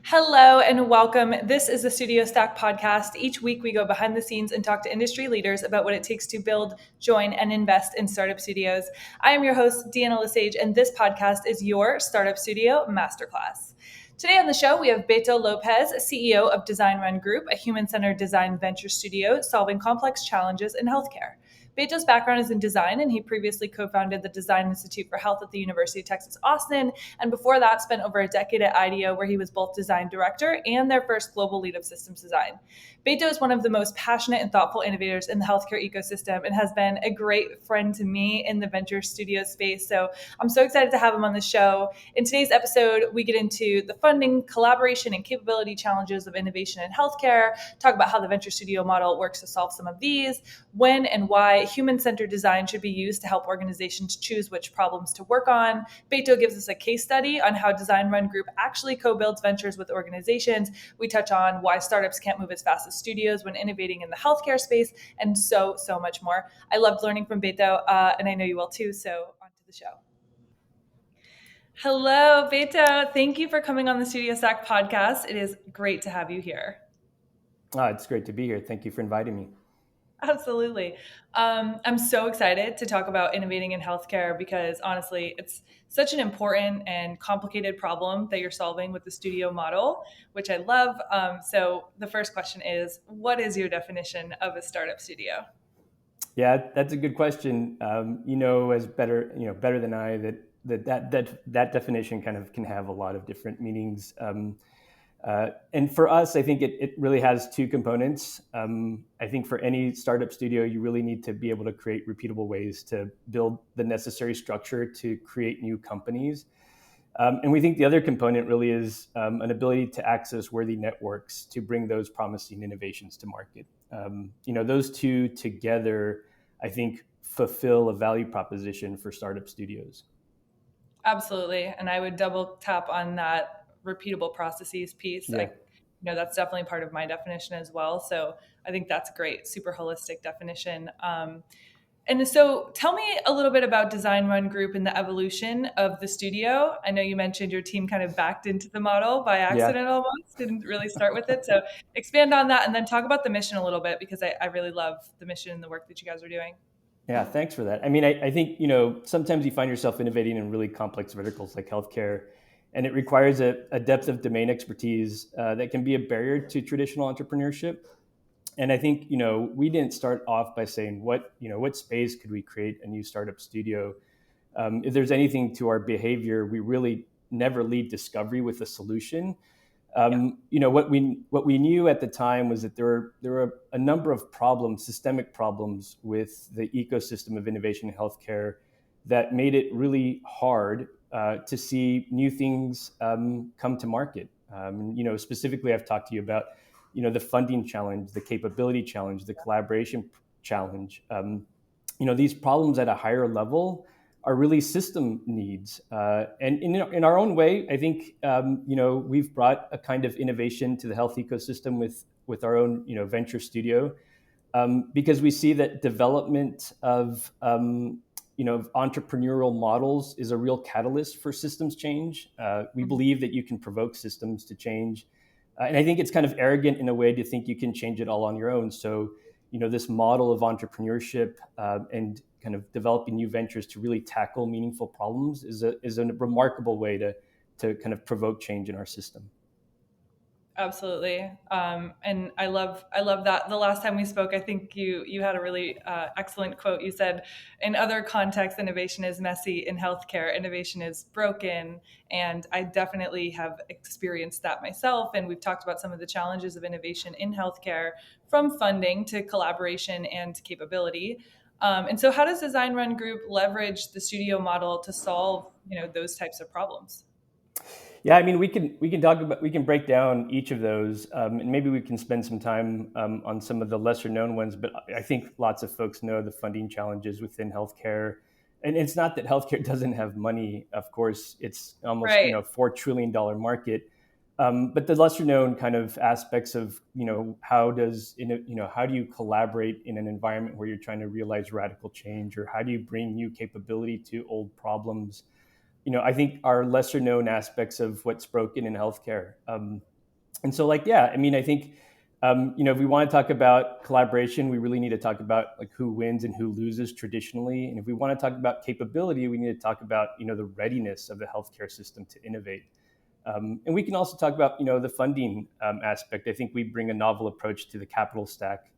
Hello and welcome. This is the Studio Stack podcast. Each week we go behind the scenes and talk to industry leaders about what it takes to build, join, and invest in startup studios. I am your host, Deanna Lesage, and this podcast is your Startup Studio Masterclass. Today on the show, we have Beto Lopez, CEO of Design Run Group, a human-centered design venture studio solving complex challenges in healthcare. Beto's background is in design, and he previously co-founded the Design Institute for Health at the University of Texas, Austin, and before that spent over a decade at IDEO, where he was both design director and their first global lead of systems design. Beto is one of the most passionate and thoughtful innovators in the healthcare ecosystem and has been a great friend to me in the venture studio space. So I'm so excited to have him on the show. In today's episode, we get into the funding, collaboration, and capability challenges of innovation in healthcare, talk about how the venture studio model works to solve some of these, when and why human-centered design should be used to help organizations choose which problems to work on. Beto gives us a case study on how Design Run Group actually co-builds ventures with organizations. We touch on why startups can't move as fast as studios when innovating in the healthcare space, and so much more. I loved learning from Beto, and I know you will too, so on to the show. Hello, Beto. Thank you for coming on the Studio Stack podcast. It is great to have you here. It's great to be here. Thank you for inviting me. Absolutely. I'm so excited to talk about innovating in healthcare because honestly, it's such an important and complicated problem that you're solving with the studio model, which I love. So the first question is, what is your definition of a startup studio? Yeah, that's a good question. As better than I that definition kind of can have a lot of different meanings. And for us, I think it really has two components. I think for any startup studio, you really need to be able to create repeatable ways to build the necessary structure to create new companies. And we think the other component really is an ability to access worthy networks to bring those promising innovations to market. Those two together, I think, fulfill a value proposition for startup studios. Absolutely. And I would double tap on that repeatable processes piece. Yeah. That's definitely part of my definition as well. So I think that's great, super holistic definition. And so tell me a little bit about Design Run Group and the evolution of the studio. I know you mentioned your team kind of backed into the model by Yeah. accident almost, didn't really start with it. So expand on that and then talk about the mission a little bit because I really love the mission and the work that you guys are doing. Yeah, thanks for that. I mean, I think, sometimes you find yourself innovating in really complex verticals like healthcare, and it requires a depth of domain expertise that can be a barrier to traditional entrepreneurship. And I think, we didn't start off by saying what space could we create a new startup studio. If there's anything to our behavior, we really never lead discovery with a solution. Yeah. What we knew at the time was that there were a number of problems, systemic problems with the ecosystem of innovation in healthcare that made it really hard to see new things come to market. Specifically, I've talked to you about the funding challenge, the capability challenge, the collaboration challenge. These problems at a higher level are really system needs. And in our own way, I think we've brought a kind of innovation to the health ecosystem with our own venture studio, because we see that development of entrepreneurial models is a real catalyst for systems change. We believe that you can provoke systems to change, and I think it's kind of arrogant in a way to think you can change it all on your own. So this model of entrepreneurship and kind of developing new ventures to really tackle meaningful problems is a remarkable way to kind of provoke change in our system. Absolutely. And I love that. The last time we spoke, I think you had a really excellent quote. You said, in other contexts, innovation is messy. In healthcare, innovation is broken. And I definitely have experienced that myself. And we've talked about some of the challenges of innovation in healthcare, from funding to collaboration and capability. And so how does Design Run Group leverage the studio model to solve, those types of problems? Yeah, I mean, we can break down each of those, and maybe we can spend some time on some of the lesser known ones. But I think lots of folks know the funding challenges within healthcare, and it's not that healthcare doesn't have money. Of course, it's almost Right. $4 trillion market. But the lesser known kind of aspects of how do you collaborate in an environment where you're trying to realize radical change, or how do you bring new capability to old problems? I think are lesser known aspects of what's broken in healthcare. And so, like, yeah, I mean, I think, if we want to talk about collaboration, we really need to talk about like who wins and who loses traditionally. And if we want to talk about capability, we need to talk about, the readiness of the healthcare system to innovate. And we can also talk about, the funding aspect. I think we bring a novel approach to the capital stack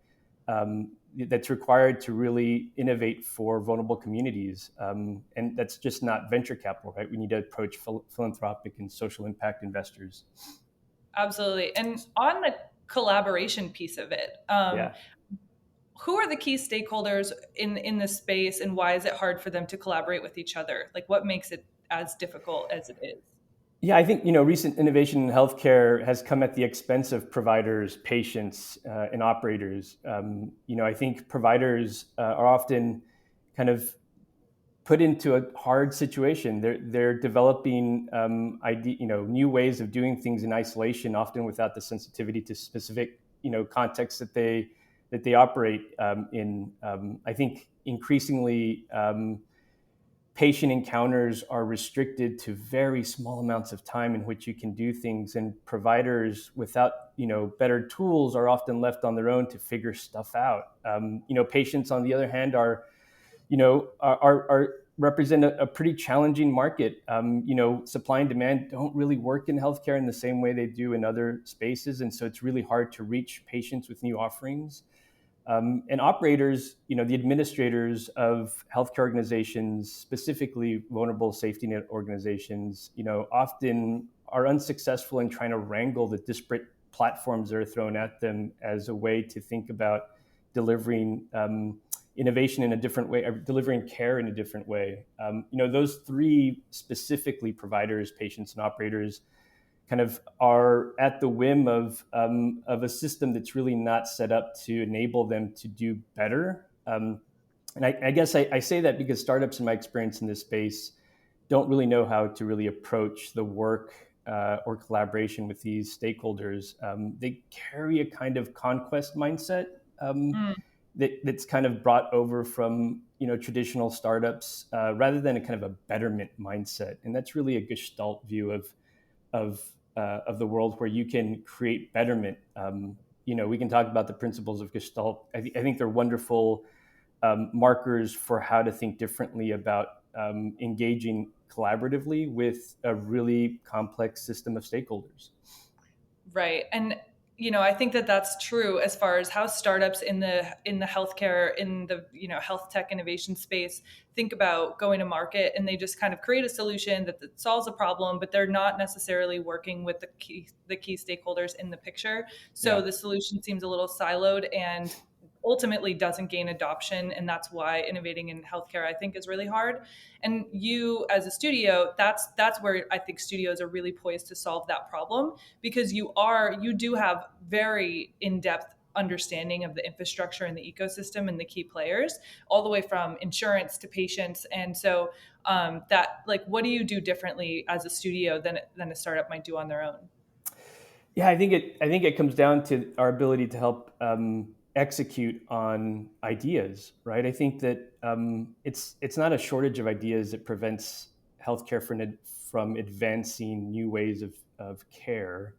that's required to really innovate for vulnerable communities. And that's just not venture capital, right? We need to approach philanthropic and social impact investors. Absolutely. And on the collaboration piece of it, Yeah. who are the key stakeholders in this space, and why is it hard for them to collaborate with each other? Like, what makes it as difficult as it is? Yeah, I think recent innovation in healthcare has come at the expense of providers, patients, and operators. I think providers are often kind of put into a hard situation. They're developing new ways of doing things in isolation, often without the sensitivity to specific contexts that they operate in. I think increasingly. Patient encounters are restricted to very small amounts of time in which you can do things, and providers without better tools are often left on their own to figure stuff out. Patients on the other hand are represent a pretty challenging market. Supply and demand don't really work in healthcare in the same way they do in other spaces, and so it's really hard to reach patients with new offerings. And operators, the administrators of healthcare organizations, specifically vulnerable safety net organizations, often are unsuccessful in trying to wrangle the disparate platforms that are thrown at them as a way to think about delivering innovation in a different way, or delivering care in a different way. Those three specifically, providers, patients, and operators, kind of are at the whim of a system that's really not set up to enable them to do better. And I guess I say that because startups, in my experience in this space, don't really know how to really approach the work or collaboration with these stakeholders. They carry a kind of conquest mindset Mm. that's kind of brought over from traditional startups, rather than a kind of a betterment mindset. And that's really a Gestalt view of the world, where you can create betterment. We can talk about the principles of Gestalt. I think they're wonderful markers for how to think differently about engaging collaboratively with a really complex system of stakeholders. Right. And I think that that's true as far as how startups in the healthcare, in the health tech innovation space think about going to market, and they just kind of create a solution that solves a problem, but they're not necessarily working with the key stakeholders in the picture. So Yeah. the solution seems a little siloed and ultimately doesn't gain adoption, and that's why innovating in healthcare, I think, is really hard. And you as a studio, that's where I think studios are really poised to solve that problem, because you do have very in-depth understanding of the infrastructure and the ecosystem and the key players, all the way from insurance to patients. And so that, like, what do you do differently as a studio than a startup might do on their own? Yeah, I think it comes down to our ability to help execute on ideas, right? I think that it's not a shortage of ideas that prevents healthcare from advancing new ways of care.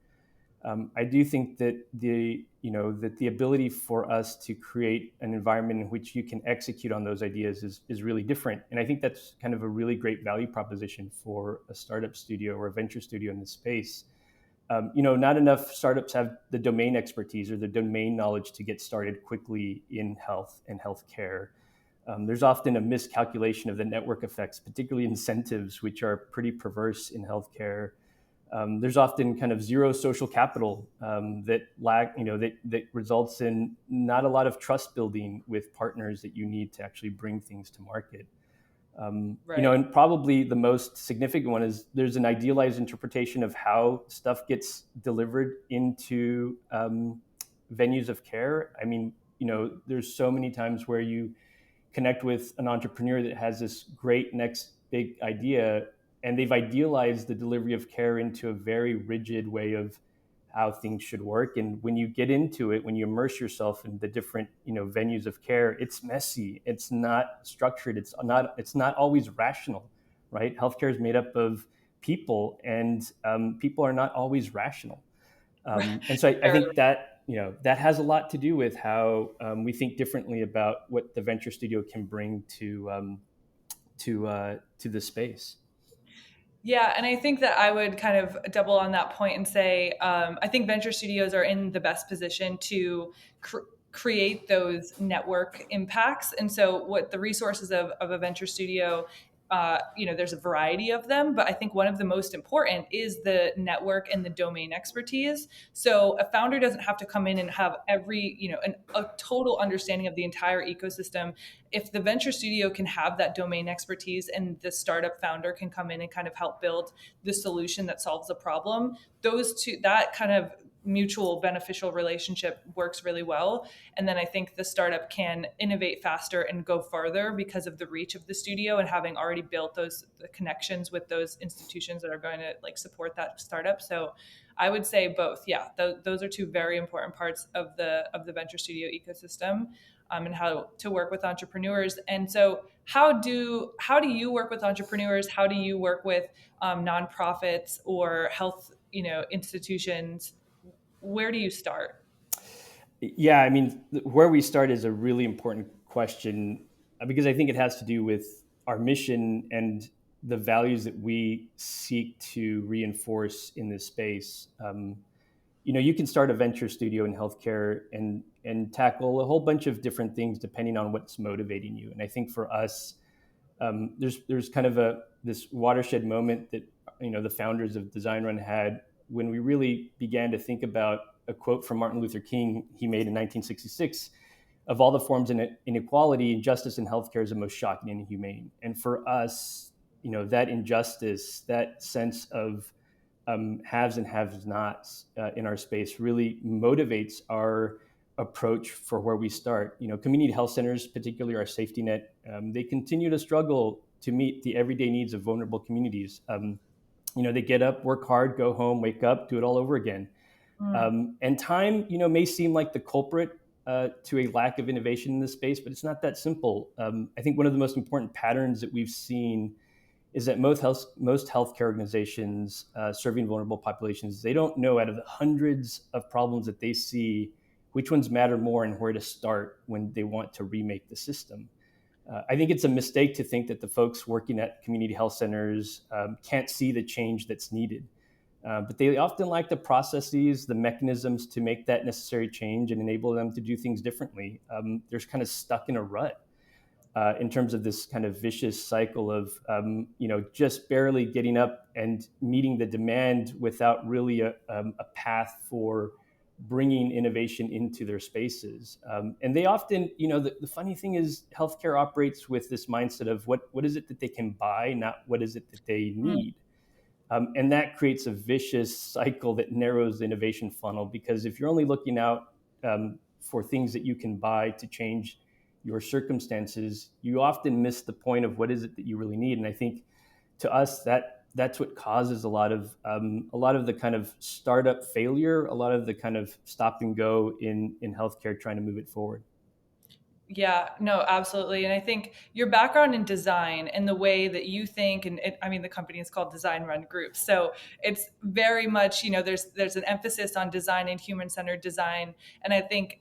I do think that the ability for us to create an environment in which you can execute on those ideas is really different, and I think that's kind of a really great value proposition for a startup studio or a venture studio in this space. Not enough startups have the domain expertise or the domain knowledge to get started quickly in health and healthcare. There's often a miscalculation of the network effects, particularly incentives, which are pretty perverse in healthcare. There's often kind of zero social capital that results in not a lot of trust building with partners that you need to actually bring things to market. Right. And probably the most significant one is there's an idealized interpretation of how stuff gets delivered into venues of care. I mean, there's so many times where you connect with an entrepreneur that has this great next big idea, and they've idealized the delivery of care into a very rigid way of how things should work. And when you get into it, when you immerse yourself in the different venues of care, it's messy, it's not structured, it's not always rational, right? Healthcare is made up of people, and people are not always rational. And so I think that, that has a lot to do with how we think differently about what the venture studio can bring to the space. Yeah, and I think that I would kind of double on that point and say I think venture studios are in the best position to create those network impacts. And so, what the resources of a venture studio, there's a variety of them, but I think one of the most important is the network and the domain expertise. So, a founder doesn't have to come in and have a total understanding of the entire ecosystem. If the venture studio can have that domain expertise and the startup founder can come in and kind of help build the solution that solves the problem, that kind of mutual beneficial relationship works really well. And then I think the startup can innovate faster and go farther because of the reach of the studio and having already built the connections with those institutions that are going to like support that startup. So I would say both. Yeah, those are two very important parts of the venture studio ecosystem, and how to work with entrepreneurs. And so, how do you work with entrepreneurs? How do you work with nonprofits or health, institutions? Where do you start? Yeah, I mean, where we start is a really important question because I think it has to do with our mission and the values that we seek to reinforce in this space. You can start a venture studio in healthcare and tackle a whole bunch of different things depending on what's motivating you. And I think for us, there's kind of this watershed moment that the founders of Design Run had when we really began to think about a quote from Martin Luther King he made in 1966: "Of all the forms of inequality, injustice in healthcare is the most shocking and inhumane." And for us, that injustice, that sense of haves and have-nots in our space really motivates our approach for where we start. Community health centers, particularly our safety net, they continue to struggle to meet the everyday needs of vulnerable communities. They get up, work hard, go home, wake up, do it all over again. Mm. And time, may seem like the culprit to a lack of innovation in this space, but it's not that simple. I think one of the most important patterns that we've seen is that most healthcare organizations serving vulnerable populations, they don't know out of the hundreds of problems that they see, which ones matter more and where to start when they want to remake the system. I think it's a mistake to think that the folks working at community health centers can't see the change that's needed. But they often lack the processes, the mechanisms to make that necessary change and enable them to do things differently. They're kind of stuck in a rut. In terms of this kind of vicious cycle of, just barely getting up and meeting the demand without really a path for bringing innovation into their spaces. And they often, the funny thing is healthcare operates with this mindset of what is it that they can buy, not what is it that they need. And that creates a vicious cycle that narrows the innovation funnel, because if you're only looking out for things that you can buy to change your circumstances, you often miss the point of what is it that you really need. And I think to us that's what causes a lot of the kind of startup failure, a lot of the kind of stop and go in healthcare trying to move it forward. Yeah, no, absolutely. And I think your background in design and the way that you think, the company is called Design Run Group. So it's very much, there's an emphasis on design and human-centered design. And I think,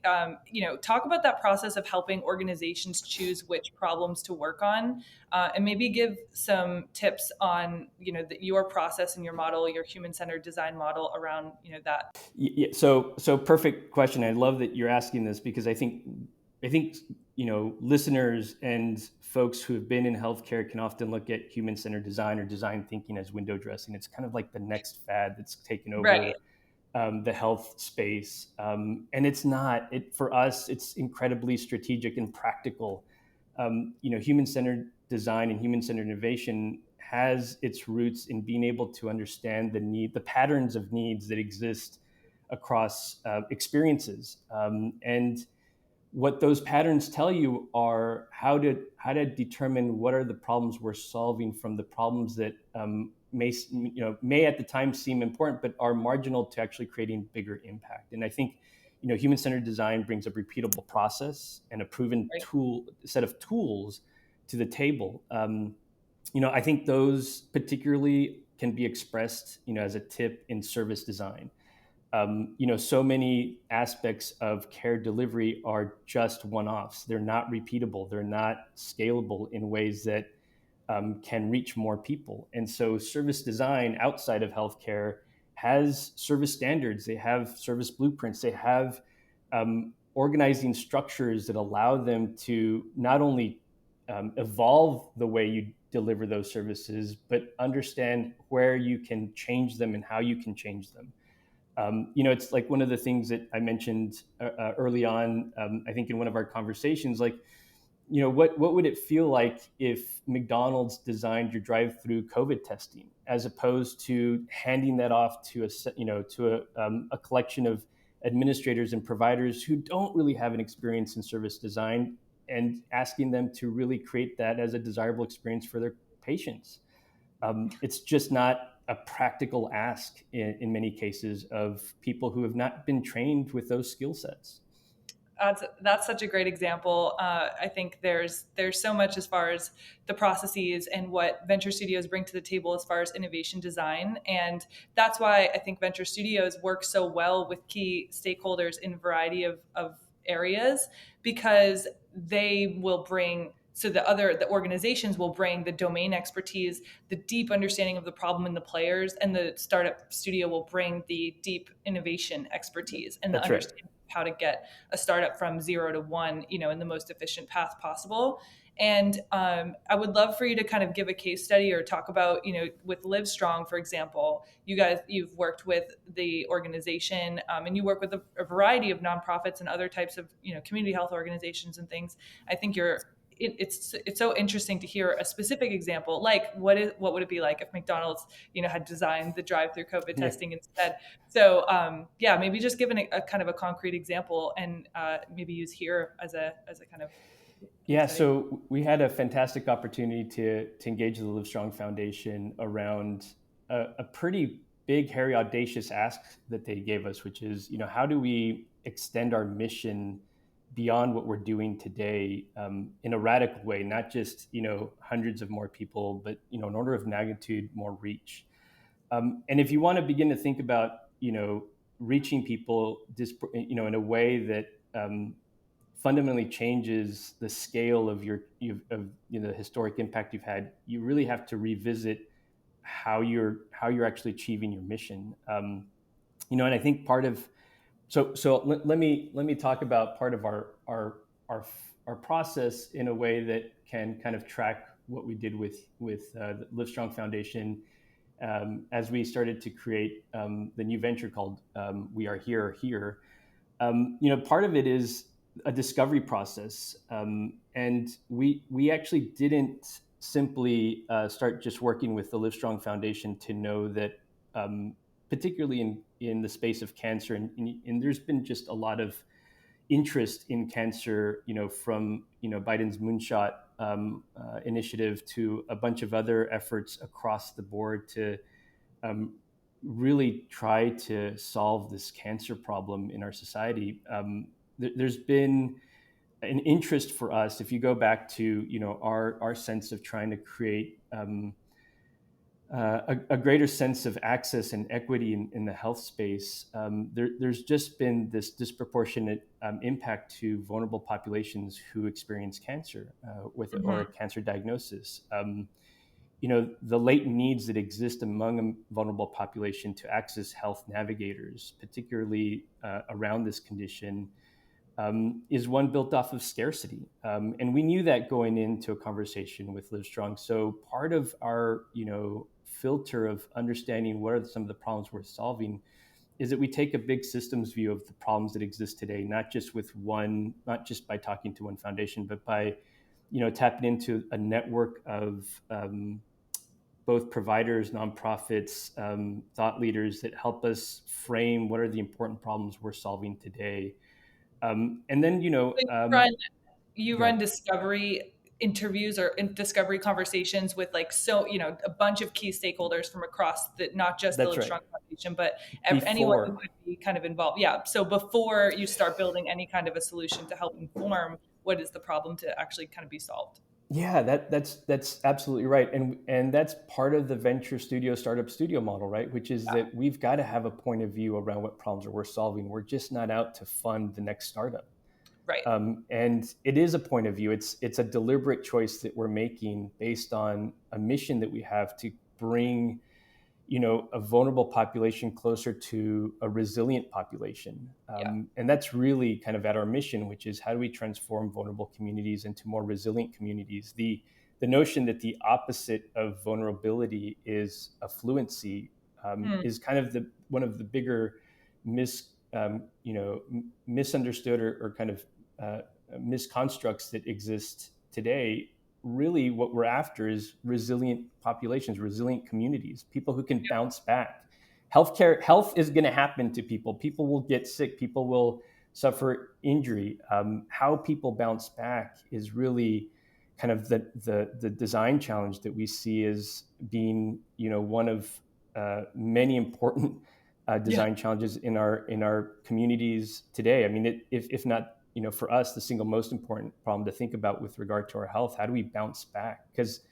talk about that process of helping organizations choose which problems to work on, and maybe give some tips on, your process and your model, your human-centered design model around, that. Yeah, so perfect question. I love that you're asking this, because I think listeners and folks who have been in healthcare can often look at human-centered design or design thinking as window dressing. It's kind of like the next fad that's taken over Right. The health space, and it's not. For us, it's incredibly strategic and practical. Human-centered design and human-centered innovation has its roots in being able to understand the patterns of needs that exist across experiences, and what those patterns tell you are how to determine what are the problems we're solving from the problems that may at the time seem important but are marginal to actually creating bigger impact. And I think human-centered design brings a repeatable process and a proven set of tools to the table. I think those particularly can be expressed as a tip in service design. So many aspects of care delivery are just one-offs. They're not repeatable. They're not scalable in ways that can reach more people. And so service design outside of healthcare has service standards. They have service blueprints. They have organizing structures that allow them to not only evolve the way you deliver those services, but understand where you can change them and how you can change them. It's like one of the things that I mentioned early on, I think in one of our conversations, like, what would it feel like if McDonald's designed your drive-through COVID testing, as opposed to handing that off to a collection of administrators and providers who don't really have an experience in service design, and asking them to really create that as a desirable experience for their patients. It's just not a practical ask in many cases of people who have not been trained with those skill sets. That's such a great example. I think there's so much as far as the processes and what venture studios bring to the table as far as innovation design, and that's why I think venture studios work so well with key stakeholders in a variety of areas, because they will bring, so the organizations will bring the domain expertise, the deep understanding of the problem and the players, and the startup studio will bring the deep innovation expertise and the That's right. understanding of how to get a startup from 0 to 1, in the most efficient path possible. And I would love for you to kind of give a case study or talk about, with Livestrong, for example, you've worked with the organization, and you work with a variety of nonprofits and other types of, community health organizations and things. I think it's so interesting to hear a specific example, like what would it be like if McDonald's had designed the drive-through COVID Yeah. testing instead. So maybe just give a kind of a concrete example, and maybe use here as a kind of Yeah, case study. so we had a fantastic opportunity to engage the Livestrong Foundation around a pretty big, hairy, audacious ask that they gave us, which is, how do we extend our mission beyond what we're doing today, in a radical way, not just, hundreds of more people, but, an order of magnitude more reach. And if you want to begin to think about, reaching people, in a way that fundamentally changes the scale of the historic impact you've had, you really have to revisit how you're actually achieving your mission. And I think part of let me talk about part of our process in a way that can kind of track what we did with the Livestrong Foundation, as we started to create the new venture called We Are Here. Part of it is a discovery process, and we actually didn't simply start just working with the Livestrong Foundation to know that, particularly in the space of cancer, and there's been just a lot of interest in cancer, from Biden's moonshot initiative to a bunch of other efforts across the board to really try to solve this cancer problem in our society. There's been an interest for us, if you go back to our sense of trying to create a greater sense of access and equity in the health space. There's just been this disproportionate impact to vulnerable populations who experience cancer or a cancer diagnosis. The latent needs that exist among a vulnerable population to access health navigators, particularly around this condition, is one built off of scarcity. And we knew that going into a conversation with Livestrong. So part of our, filter of understanding what are some of the problems we're solving is that we take a big systems view of the problems that exist today, not just by talking to one foundation, but by, tapping into a network of both providers, nonprofits, thought leaders that help us frame what are the important problems we're solving today. And then, So you run discovery interviews or discovery conversations with, like, a bunch of key stakeholders from across not just the that's right. Livestrong Foundation, but anyone who Before, could be kind of involved. Yeah. So before you start building any kind of a solution to help inform what is the problem to actually kind of be solved. Yeah, that's absolutely right, and that's part of the venture studio startup studio model, right? Which is Yeah. that we've got to have a point of view around what problems are worth solving. We're just not out to fund the next startup, Right. and it is a point of view. It's a deliberate choice that we're making based on a mission that we have to bring a vulnerable population closer to a resilient population. Yeah. And that's really kind of at our mission, which is how do we transform vulnerable communities into more resilient communities? The notion that the opposite of vulnerability is affluency Hmm. is kind of the one of the bigger misunderstood or kind of uh, misconstructs that exist today. Really what we're after is resilient populations, resilient communities, people who can bounce back. Health is going to happen to people. People will get sick. People will suffer injury. How people bounce back is really kind of the design challenge that we see as being, one of many important Yeah. design challenges in our communities today. I mean, if not, for us, the single most important problem to think about with regard to our health. How do we bounce back? Because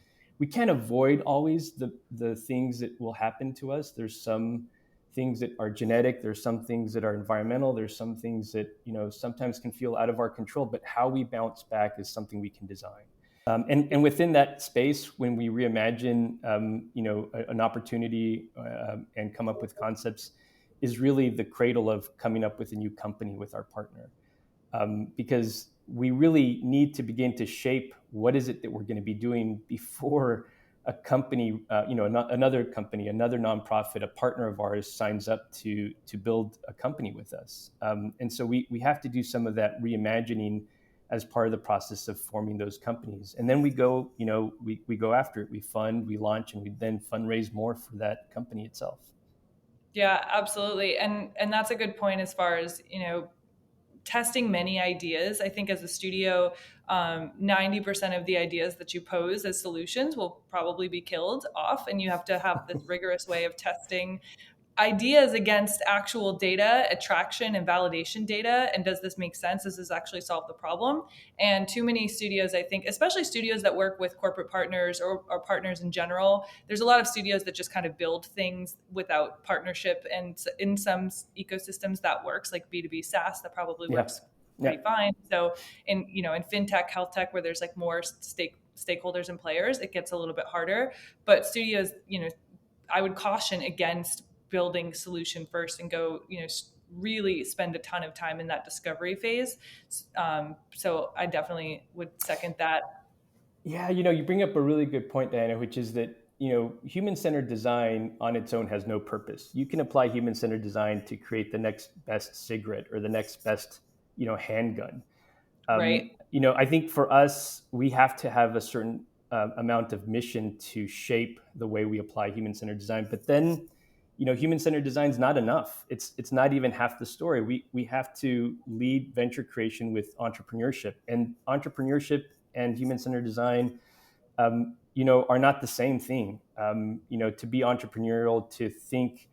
we can't avoid always the things that will happen to us. There's some things that are genetic. There's some things that are environmental. There's some things that sometimes can feel out of our control. But how we bounce back is something we can design. And within that space, when we reimagine, an opportunity and come up with concepts, is really the cradle of coming up with a new company with our partner, because we really need to begin to shape what is it that we're going to be doing before a company, another company, another nonprofit, a partner of ours signs up to build a company with us. And so we have to do some of that reimagining as part of the process of forming those companies. And then we go, we go after it, we fund, we launch, and we then fundraise more for that company itself. Yeah, absolutely. And that's a good point as far as, testing many ideas. I think as a studio, 90% of the ideas that you pose as solutions will probably be killed off. And you have to have this rigorous way of testing ideas against actual data, attraction and validation data. And does this make sense? Does this actually solve the problem? And too many studios, I think, especially studios that work with corporate partners or partners in general, there's a lot of studios that just kind of build things without partnership. And in some ecosystems that works, like B2B SaaS, that probably Yeah, works yeah. pretty fine. So in fintech, health tech, where there's like more stakeholders and players, it gets a little bit harder. But studios, I would caution against building solution first and go, really spend a ton of time in that discovery phase. So I definitely would second that. Yeah, you bring up a really good point, Diana, which is that, human-centered design on its own has no purpose. You can apply human-centered design to create the next best cigarette or the next best, handgun. Right. I think for us, we have to have a certain amount of mission to shape the way we apply human-centered design. But then, human-centered design is not enough. It's not even half the story. We have to lead venture creation with entrepreneurship, and entrepreneurship and human-centered design, are not the same thing. To be entrepreneurial, to think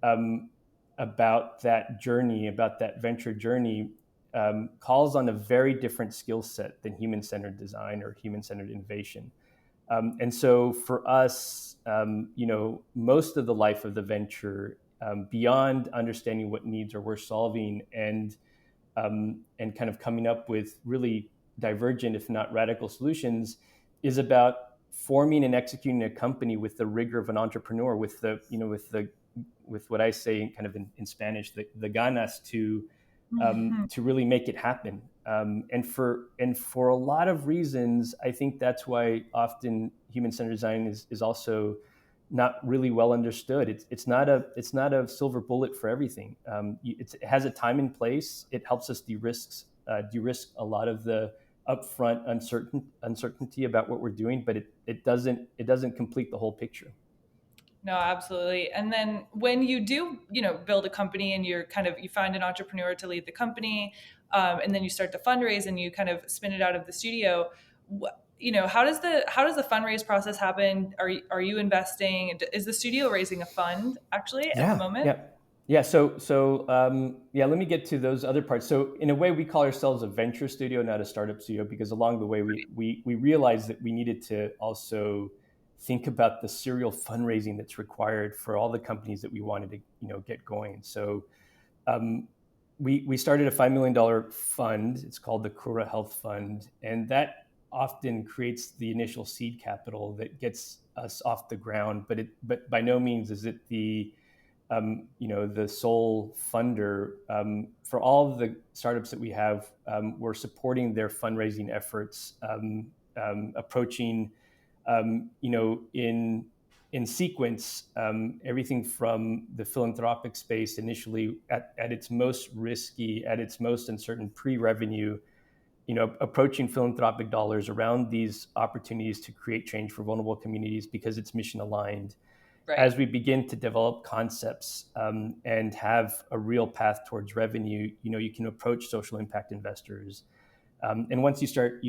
um, about that journey, about that venture journey, calls on a very different skill set than human-centered design or human-centered innovation. And so for us, most of the life of the venture, beyond understanding what needs are worth solving and kind of coming up with really divergent, if not radical solutions, is about forming and executing a company with the rigor of an entrepreneur, with what I say kind of in Spanish, the ganas to really make it happen. And for a lot of reasons, I think that's why often human-centered design is also not really well understood. It's not a silver bullet for everything. It has a time and place. It helps us de-risk a lot of the upfront uncertainty about what we're doing, but it doesn't complete the whole picture. No, absolutely. And then when you do, build a company and you find an entrepreneur to lead the company, and then you start to fundraise and you kind of spin it out of the studio. How does the fundraise process happen? Are you investing? Is the studio raising a fund actually at the Yeah, moment? yeah. Yeah, yeah, let me get to those other parts. So in a way, we call ourselves a venture studio, not a startup studio, because along the way we realized that we needed to also think about the serial fundraising that's required for all the companies that we wanted to get going. So um, we started a $5 million fund. It's called the Kura Health Fund, and that often creates the initial seed capital that gets us off the ground. But by no means is it the sole funder for all of the startups that we have. We're supporting their fundraising efforts, approaching, in sequence, everything from the philanthropic space initially at its most risky, at its most uncertain pre-revenue, approaching philanthropic dollars around these opportunities to create change for vulnerable communities because it's mission aligned. Right. As we begin to develop concepts and have a real path towards revenue, you can approach social impact investors. And once you start,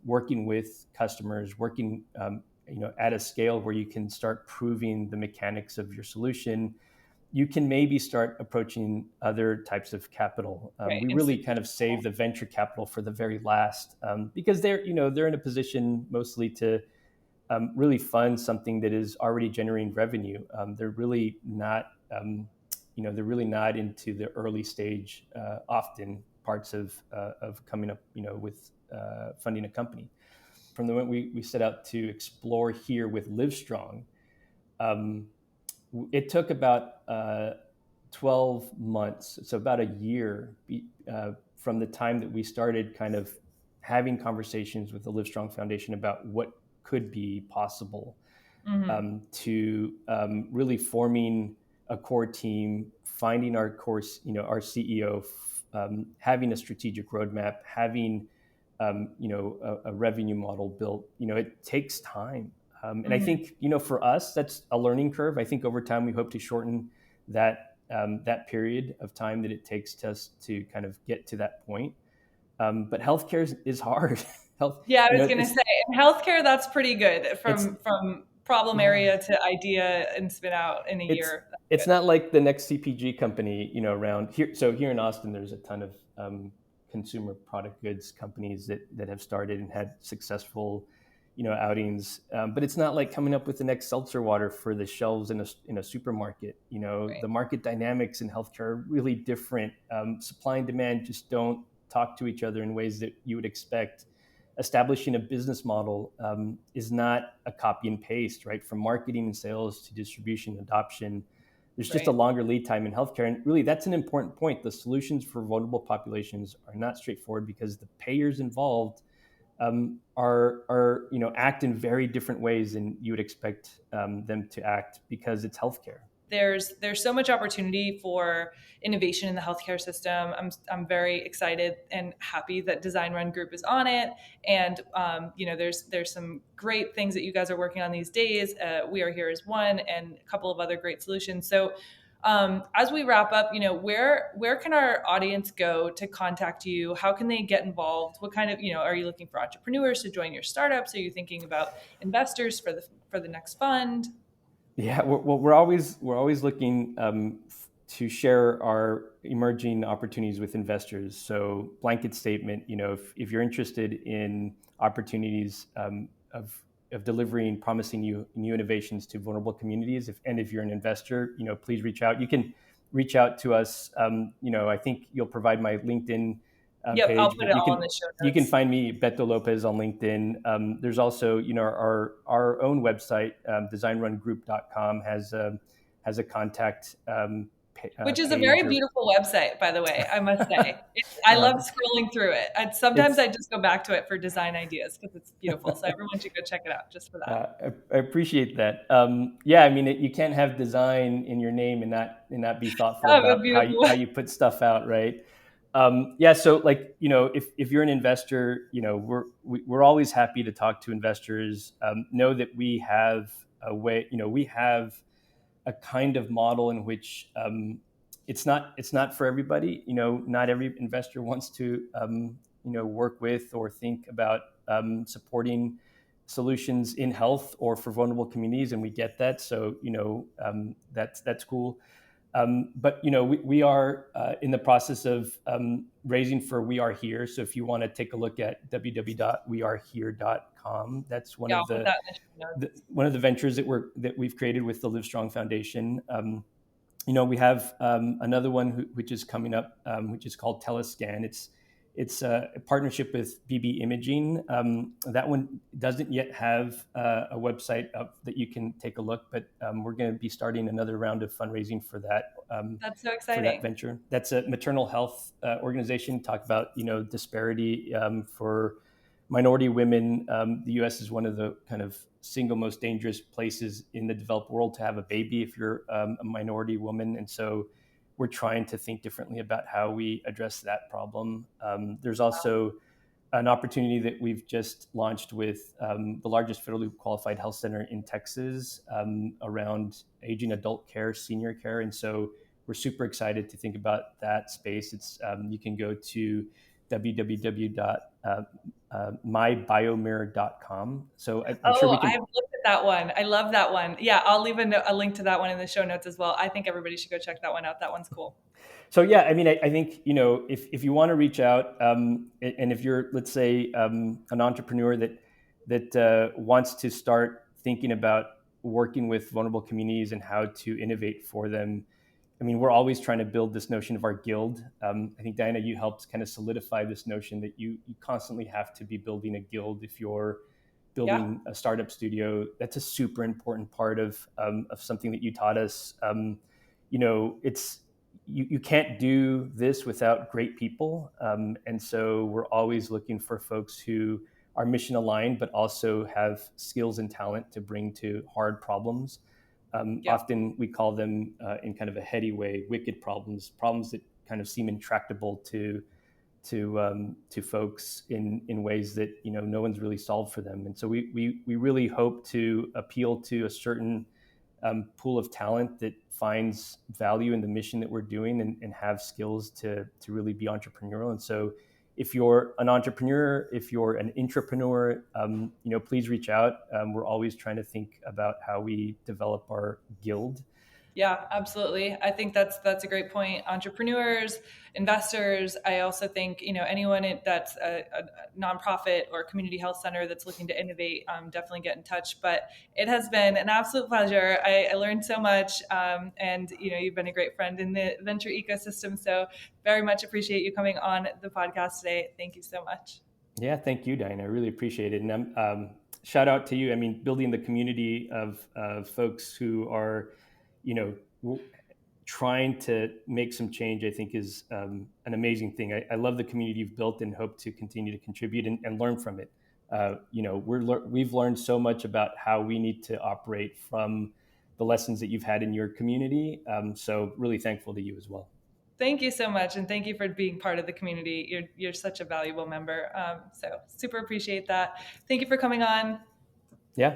working with customers, working, at a scale where you can start proving the mechanics of your solution, you can maybe start approaching other types of capital. Right. We really kind of save the venture capital for the very last, because they're in a position mostly to really fund something that is already generating revenue. They're really not, they're really not into the early stage, often parts of coming up, with funding a company. From the moment we set out to explore here with Livestrong, um, it took about 12 months, so about a year, from the time that we started kind of having conversations with the Livestrong Foundation about what could be possible, Mm-hmm. to really forming a core team, finding our course, our CEO, having a strategic roadmap, having a revenue model built. It takes time, and I Mm-hmm. think for us that's a learning curve. I think over time we hope to shorten that period of time that it takes to us to kind of get to that point. But healthcare is hard. Health, Yeah, I was gonna it's say in healthcare that's pretty good it's from problem yeah. area to idea and spin out in a it's year. That's it's good. not like the next CPG company, around here. So here in Austin, there's a ton of consumer product goods companies that have started and had successful, outings. But it's not like coming up with the next seltzer water for the shelves in a supermarket. Right. The market dynamics in healthcare are really different. Supply and demand just don't talk to each other in ways that you would expect. Establishing a business model is not a copy and paste, right? From marketing and sales to distribution, adoption, there's just a Right. longer lead time in healthcare. And really, that's an important point. The solutions for vulnerable populations are not straightforward because the payers involved act in very different ways than you would expect them to act because it's healthcare. There's so much opportunity for innovation in the healthcare system. I'm very excited and happy that Design Run Group is on it, and there's some great things that you guys are working on these days. We are here as one, and a couple of other great solutions. So. As we wrap up, where can our audience go to contact you? How can they get involved? What kind of, are you looking for entrepreneurs to join your startups? Are you thinking about investors for the next fund? Yeah, we're always looking to share our emerging opportunities with investors. So blanket statement, if you're interested in opportunities of delivering promising new innovations to vulnerable communities, if you're an investor, please reach out. You can reach out to us. I think you'll provide my LinkedIn Yep, I'll page, put but it you all in can the show you can notes. find me Beto Lopez on LinkedIn. There's also our own website, designrungroup.com has a contact Which is a page very or beautiful website, by the way, I must say. I love uh, scrolling through it. Sometimes it's I just go back to it for design ideas because it's beautiful. So everyone should go check it out just for that. I appreciate that. Yeah, I mean, you can't have design in your name and not be thoughtful Oh, but about how you, beautiful. how you put stuff out, right? Yeah, so like if you're an investor, we're always happy to talk to investors. Know that we have a way, we have a kind of model in which it's not for everybody. Not every investor wants to work with or think about supporting solutions in health or for vulnerable communities, and we get that. So that's cool. But we are in the process of raising for We Are Here. So if you want to take a look at www.wearehere.com, that's one Yeah, of I'll put that in the show notes. one of the ventures that we've created with the Livestrong Foundation. We have another one which is coming up, which is called Telescan. It's a partnership with BB Imaging. That one doesn't yet have a website up that you can take a look, but we're going to be starting another round of fundraising for that. That's so For that exciting. venture. That's a maternal health organization. Talk about disparity for minority women. The U.S. is one of the kind of single most dangerous places in the developed world to have a baby if you're a minority woman, and so we're trying to think differently about how we address that problem. There's also an opportunity that we've just launched with the largest federally qualified health center in Texas around aging adult care, senior care, and so we're super excited to think about that space. It's you can go to www.mybiomirror.com. So I'm sure we can. I've looked at that one. I love that one. Yeah, I'll leave a link to that one in the show notes as well. I think everybody should go check that one out. That one's cool. So yeah, I mean, I think if you want to reach out, and if you're, let's say, an entrepreneur that wants to start thinking about working with vulnerable communities and how to innovate for them, I mean, we're always trying to build this notion of our guild. I think, Diana, you helped kind of solidify this notion that you constantly have to be building a guild if you're building a startup studio. That's a super important part of something that you taught us. It's you can't do this without great people, and so we're always looking for folks who are mission aligned, but also have skills and talent to bring to hard problems. Often we call them, in kind of a heady way, wicked problems that kind of seem intractable to folks in ways that no one's really solved for them. And so we really hope to appeal to a certain pool of talent that finds value in the mission that we're doing and have skills to really be entrepreneurial. And so if you're an entrepreneur, if you're an intrapreneur, please reach out. We're always trying to think about how we develop our guild. Yeah, absolutely. I think that's a great point. Entrepreneurs, investors. I also think anyone that's a nonprofit or community health center that's looking to innovate, definitely get in touch. But it has been an absolute pleasure. I learned so much, and you've been a great friend in the venture ecosystem. So very much appreciate you coming on the podcast today. Thank you so much. Yeah, thank you, Diana. I really appreciate it. And shout out to you. I mean, building the community of folks who are trying to make some change, I think, is an amazing thing. I love the community you've built and hope to continue to contribute and learn from it. We've learned so much about how we need to operate from the lessons that you've had in your community. So really thankful to you as well. Thank you so much, and thank you for being part of the community. You're such a valuable member. So super appreciate that. Thank you for coming on. Yeah.